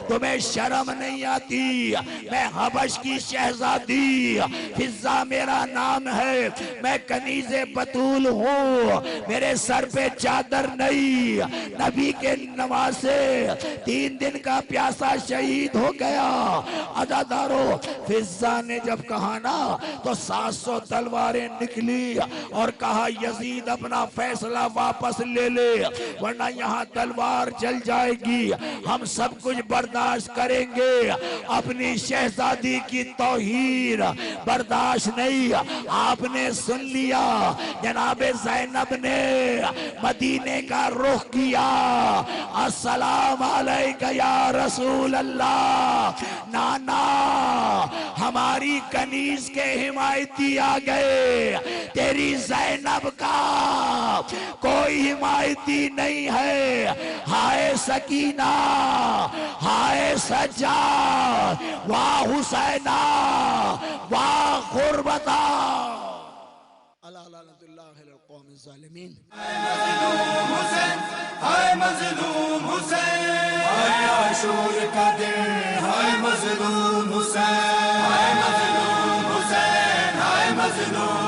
तुम्हें शर्म नहीं आती? मैं हबश की शहजादी, फिजा मेरा नाम है, मैं कनीज़े बतूल हूँ, मेरे सर पे चादर नहीं। नबी के नवासे 3 दिन का प्यासा शहीद हो गया। अज़ादारो, फिजा ने जब कहा ना तो 700 तलवारें निकली और कहा यजीद अपना फैसला वापस ले ले, वरना यहाँ तलवार चल जाएगी। हम सब कुछ बर्दाश्त करेंगे, अपनी शहजादी की तौहीन बर्दाश्त नहीं। आपने सुन लिया। जनाबे ज़ैनब ने मदीने का रुख किया। अस्सलाम अलैका या रसूल अल्लाह। नाना हमारी कनीज के हिमायती आ गए, तेरी ज़ैनब का कोई हिमायती नहीं है। हाय सकीना, हाय सज्जाद, वाह हुसैना, वाह गुरबता। हाय मज़लूम हुसैन, हाय आशूर का दिन, हाय मज़लूम हुसैन, हाय मज़लूम हुसैन, हाय मज़लूम